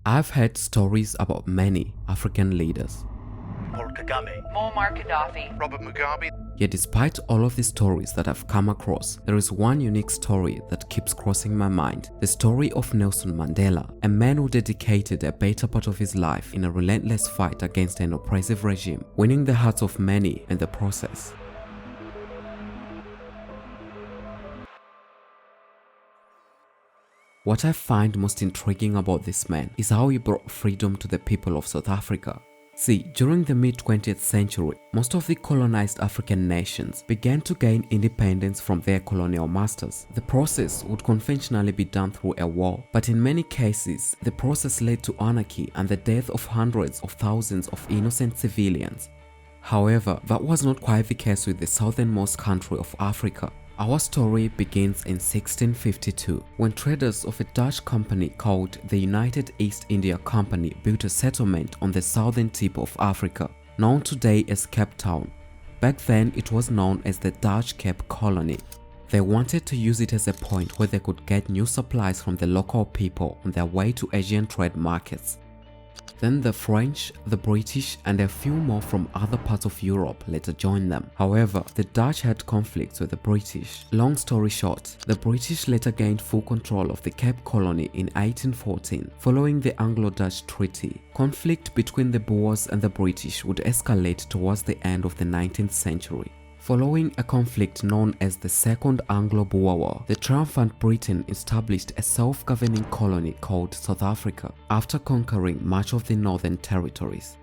I've heard stories about many African leaders. Paul Kagame, Muammar Gaddafi, Robert Mugabe. Yet despite all of the stories that I've come across, there is one unique story that keeps crossing my mind. The story of Nelson Mandela, a man who dedicated a better part of his life in a relentless fight against an oppressive regime, winning the hearts of many in the process. What I find most intriguing about this man is how he brought freedom to the people of South Africa. See, during the mid-20th century, most of the colonized African nations began to gain independence from their colonial masters. The process would conventionally be done through a war, but in many cases, the process led to anarchy and the death of hundreds of thousands of innocent civilians. However, that was not quite the case with the southernmost country of Africa. Our story begins in 1652, when traders of a Dutch company called the United East India Company built a settlement on the southern tip of Africa, known today as Cape Town. Back then, it was known as the Dutch Cape Colony. They wanted to use it as a point where they could get new supplies from the local people on their way to Asian trade markets. Then the French, the British, and a few more from other parts of Europe later joined them. However, the Dutch had conflicts with the British. Long story short, the British later gained full control of the Cape Colony in 1814, following the Anglo-Dutch Treaty. Conflict between the Boers and the British would escalate towards the end of the 19th century. Following a conflict known as the Second Anglo-Boer War, the triumphant Britain established a self-governing colony called South Africa after conquering much of the northern territories.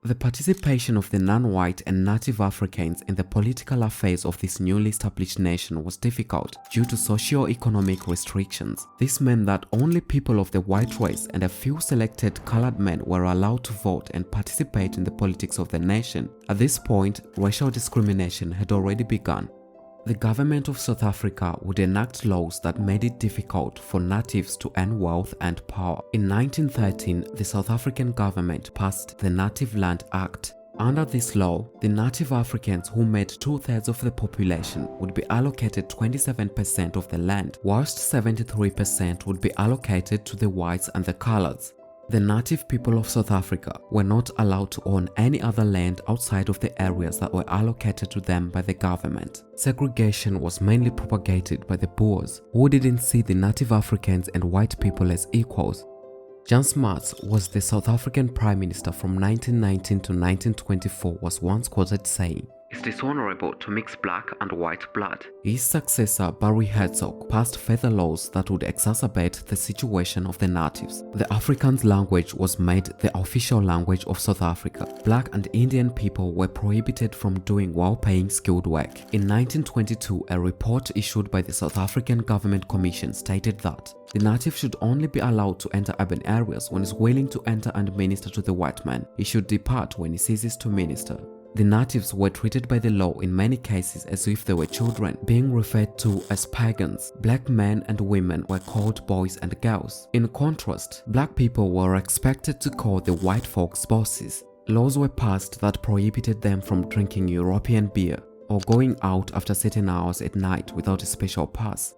The participation of the non-white and native Africans in the political affairs of this newly established nation was difficult due to socio-economic restrictions. This meant that only people of the white race and a few selected colored men were allowed to vote and participate in the politics of the nation. At this point, racial discrimination had already begun. The government of South Africa would enact laws that made it difficult for natives to earn wealth and power. In 1913, the South African government passed the Native Land Act. Under this law, the native Africans, who made 2/3 of the population, would be allocated 27% of the land, whilst 73% would be allocated to the whites and the coloreds. The native people of South Africa were not allowed to own any other land outside of the areas that were allocated to them by the government. Segregation was mainly propagated by the Boers, who didn't see the native Africans and white people as equals. Jan Smuts was the South African Prime Minister from 1919 to 1924 was once quoted saying, "It's dishonorable to mix black and white blood." His successor, Barry Hertzog, passed further laws that would exacerbate the situation of the natives. The Afrikaans language was made the official language of South Africa. Black and Indian people were prohibited from doing well-paying skilled work. In 1922, a report issued by the South African Government Commission stated that the native should only be allowed to enter urban areas when he's willing to enter and minister to the white man. He should depart when he ceases to minister. The natives were treated by the law in many cases as if they were children, being referred to as pagans. Black men and women were called boys and girls. In contrast, black people were expected to call the white folks bosses. Laws were passed that prohibited them from drinking European beer or going out after certain hours at night without a special pass.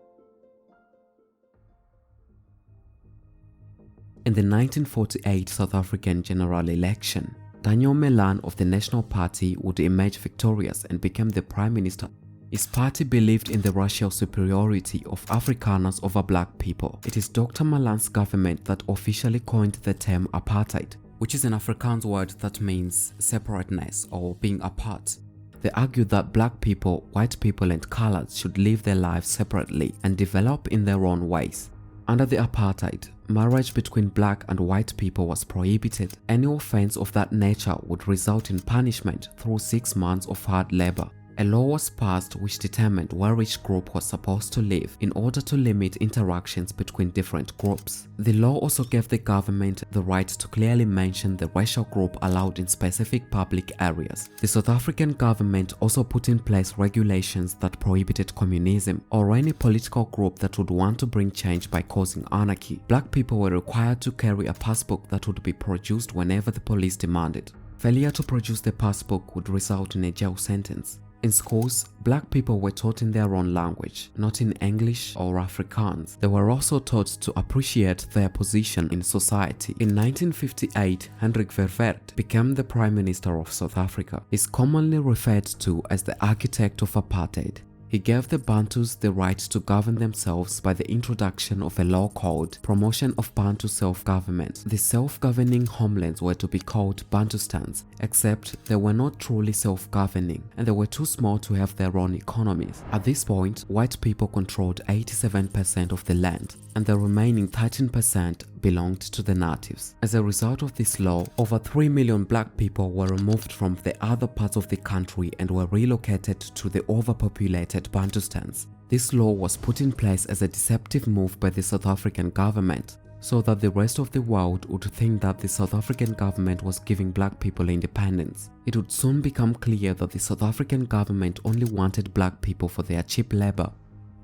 In the 1948 South African general election, Daniel Malan of the National Party would emerge victorious and become the Prime Minister. His party believed in the racial superiority of Afrikaners over black people. It is Dr. Malan's government that officially coined the term apartheid, which is an Afrikaans word that means separateness or being apart. They argued that black people, white people and coloreds should live their lives separately and develop in their own ways. Under the apartheid, marriage between black and white people was prohibited. Any offense of that nature would result in punishment through 6 months of hard labor. A law was passed which determined where each group was supposed to live in order to limit interactions between different groups. The law also gave the government the right to clearly mention the racial group allowed in specific public areas. The South African government also put in place regulations that prohibited communism or any political group that would want to bring change by causing anarchy. Black people were required to carry a passbook that would be produced whenever the police demanded. Failure to produce the passbook would result in a jail sentence. In schools, black people were taught in their own language, not in English or Afrikaans. They were also taught to appreciate their position in society. In 1958, Hendrik Verwoerd became the Prime Minister of South Africa. He is commonly referred to as the architect of apartheid. He gave the Bantus the right to govern themselves by the introduction of a law called Promotion of Bantu Self-Government. The self-governing homelands were to be called Bantustans, except they were not truly self-governing and they were too small to have their own economies. At this point, white people controlled 87% of the land, and the remaining 13% belonged to the natives. As a result of this law, over 3 million black people were removed from the other parts of the country and were relocated to the overpopulated Bantustans. This law was put in place as a deceptive move by the South African government, so that the rest of the world would think that the South African government was giving black people independence. It would soon become clear that the South African government only wanted black people for their cheap labor,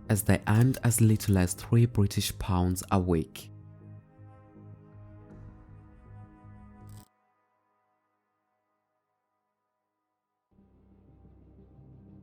as they earned as little as £3 a week.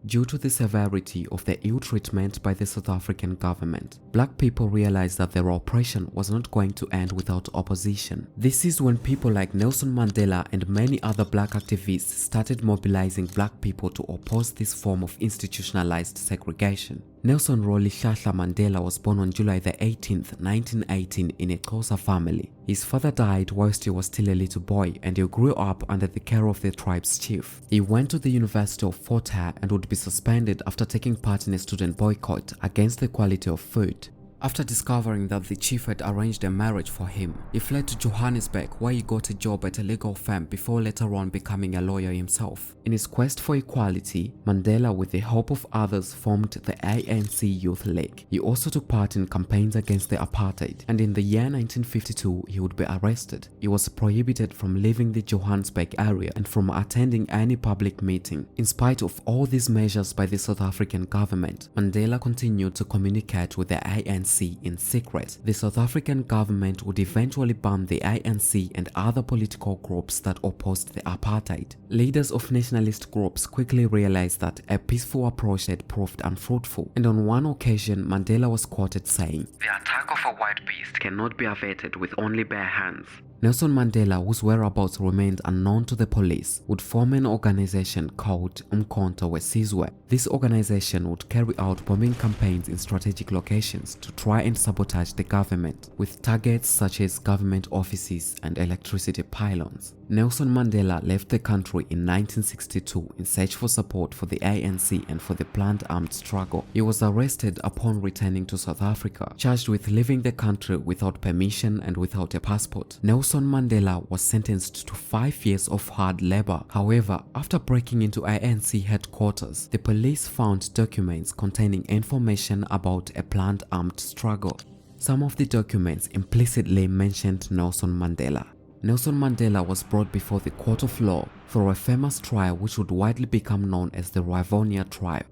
Due to the severity of the ill treatment by the South African government, black people realized that their oppression was not going to end without opposition. This is when people like Nelson Mandela and many other black activists started mobilizing black people to oppose this form of institutionalized segregation. Nelson Rolihlahla Mandela was born on July 18, 1918 in a Xhosa family. His father died whilst he was still a little boy, and he grew up under the care of the tribe's chief. He went to the University of Fort Hare and would be suspended after taking part in a student boycott against the quality of food. After discovering that the chief had arranged a marriage for him, he fled to Johannesburg, where he got a job at a legal firm before later on becoming a lawyer himself. In his quest for equality, Mandela, with the help of others, formed the ANC Youth League. He also took part in campaigns against the apartheid, and in the year 1952 he would be arrested. He was prohibited from leaving the Johannesburg area and from attending any public meeting. In spite of all these measures by the South African government, Mandela continued to communicate with the ANC in secret. The South African government would eventually ban the ANC and other political groups that opposed the apartheid. Leaders of nationalist groups quickly realized that a peaceful approach had proved unfruitful, and on one occasion Mandela was quoted saying, "The attack of a white beast cannot be averted with only bare hands." Nelson Mandela, whose whereabouts remained unknown to the police, would form an organization called Umkhonto weSizwe. This organization would carry out bombing campaigns in strategic locations to try and sabotage the government, with targets such as government offices and electricity pylons. Nelson Mandela left the country in 1962 in search for support for the ANC and for the planned armed struggle. He was arrested upon returning to South Africa, charged with leaving the country without permission and without a passport. Nelson Mandela was sentenced to 5 years of hard labor. However, after breaking into ANC headquarters, the police found documents containing information about a planned armed struggle. Some of the documents implicitly mentioned Nelson Mandela. Nelson Mandela was brought before the court of law for a famous trial which would widely become known as the Rivonia trial.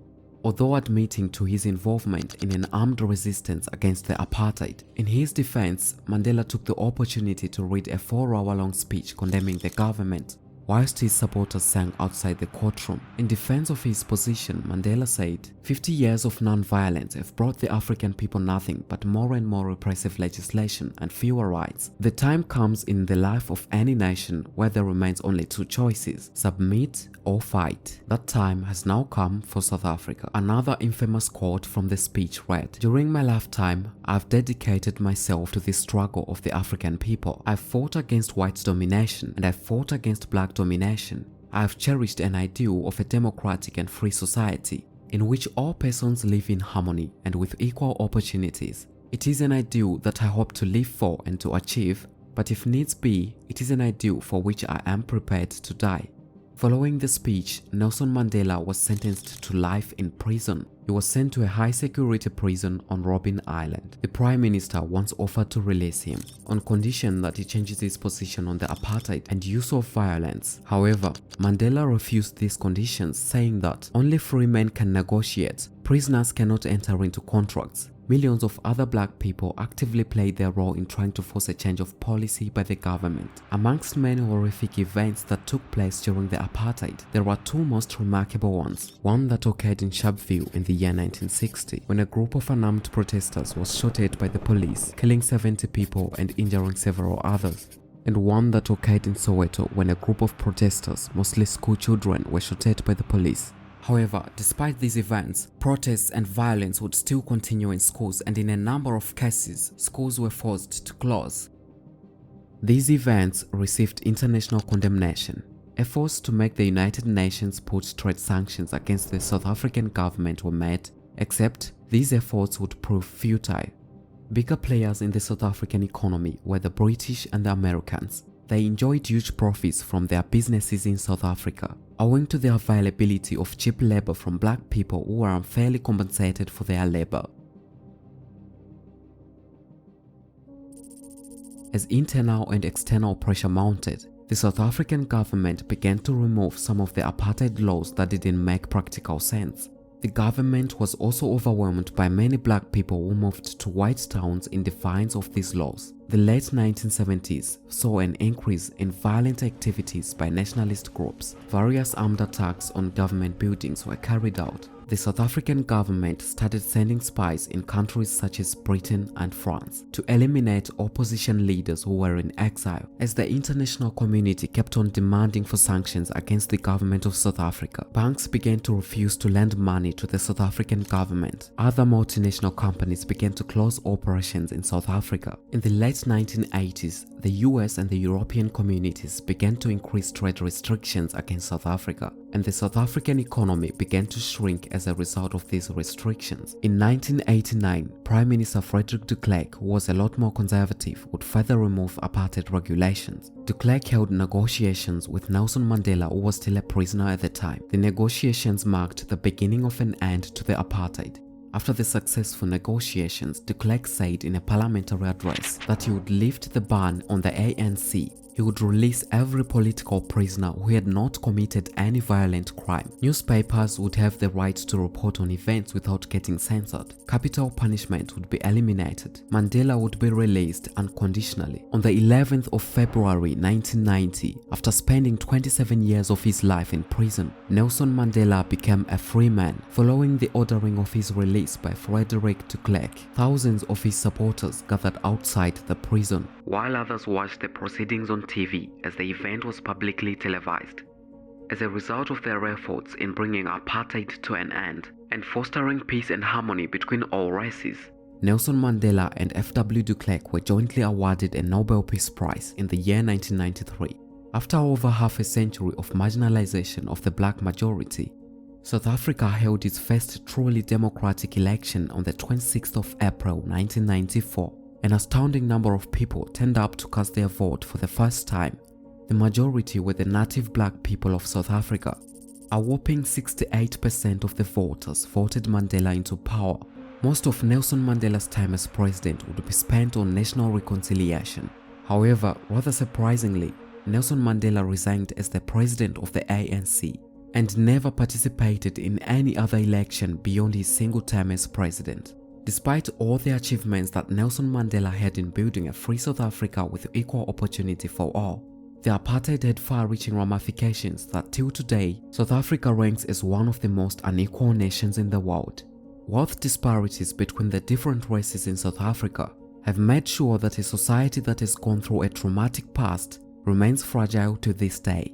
Although admitting to his involvement in an armed resistance against the apartheid, in his defense, Mandela took the opportunity to read a 4-hour-long speech condemning the government, whilst his supporters sang outside the courtroom. In defense of his position, Mandela said, 50 years of non-violence have brought the African people nothing but more and more repressive legislation and fewer rights. The time comes in the life of any nation where there remains only 2 choices, submit or fight. That time has now come for South Africa." Another infamous quote from the speech read, "During my lifetime, I've dedicated myself to the struggle of the African people. I've fought against white domination and I've fought against black domination. I've cherished an ideal of a democratic and free society in which all persons live in harmony and with equal opportunities. It is an ideal that I hope to live for and to achieve, but if needs be, it is an ideal for which I am prepared to die." Following the speech, Nelson Mandela was sentenced to life in prison. He was sent to a high-security prison on Robben Island. The Prime Minister once offered to release him, on condition that he changes his position on the apartheid and use of violence. However, Mandela refused these conditions, saying that only free men can negotiate. Prisoners cannot enter into contracts. millions of other black people actively played their role in trying to force a change of policy by the government. Amongst many horrific events that took place during the apartheid, there were two most remarkable ones. One that occurred in Sharpeville in the year 1960, when a group of unarmed protesters was shot at by the police, killing 70 people and injuring several others. And one that occurred in Soweto when a group of protesters, mostly school children, were shot at by the police. However, despite these events, protests and violence would still continue in schools, and in a number of cases, schools were forced to close. These events received international condemnation. Efforts to make the United Nations put trade sanctions against the South African government were made, except these efforts would prove futile. Bigger players in the South African economy were the British and the Americans. They enjoyed huge profits from their businesses in South Africa, owing to the availability of cheap labor from black people who were unfairly compensated for their labor. As internal and external pressure mounted, the South African government began to remove some of the apartheid laws that didn't make practical sense. The government was also overwhelmed by many black people who moved to white towns in defiance of these laws. The late 1970s saw an increase in violent activities by nationalist groups. Various armed attacks on government buildings were carried out. The South African government started sending spies in countries such as Britain and France to eliminate opposition leaders who were in exile. As the international community kept on demanding for sanctions against the government of South Africa, banks began to refuse to lend money to the South African government. Other multinational companies began to close operations in South Africa. In the late 1980s, the US and the European communities began to increase trade restrictions against South Africa, and the South African economy began to shrink as a result of these restrictions. In 1989, Prime Minister Frederick de Klerk, who was a lot more conservative, would further remove apartheid regulations. De Klerk held negotiations with Nelson Mandela, who was still a prisoner at the time. The negotiations marked the beginning of an end to the apartheid. After the successful negotiations, de Klerk said in a parliamentary address that he would lift the ban on the ANC. He would release every political prisoner who had not committed any violent crime. Newspapers would have the right to report on events without getting censored. Capital punishment would be eliminated. Mandela would be released unconditionally. On the 11th of February 1990, after spending 27 years of his life in prison, Nelson Mandela became a free man. Following the ordering of his release by Frederick de Klerk, thousands of his supporters gathered outside the prison, while others watched the proceedings on TV as the event was publicly televised. As a result of their efforts in bringing apartheid to an end and fostering peace and harmony between all races, Nelson Mandela and F.W. de Klerk were jointly awarded a Nobel Peace Prize in the year 1993. After over half a century of marginalization of the black majority, South Africa held its first truly democratic election on the 26th of April 1994. An astounding number of people turned up to cast their vote for the first time. The majority were the native black people of South Africa. A whopping 68% of the voters voted Mandela into power. Most of Nelson Mandela's time as president would be spent on national reconciliation. However, rather surprisingly, Nelson Mandela resigned as the president of the ANC and never participated in any other election beyond his single term as president. Despite all the achievements that Nelson Mandela had in building a free South Africa with equal opportunity for all, the apartheid had far-reaching ramifications that till today, South Africa ranks as one of the most unequal nations in the world. Wealth disparities between the different races in South Africa have made sure that a society that has gone through a traumatic past remains fragile to this day.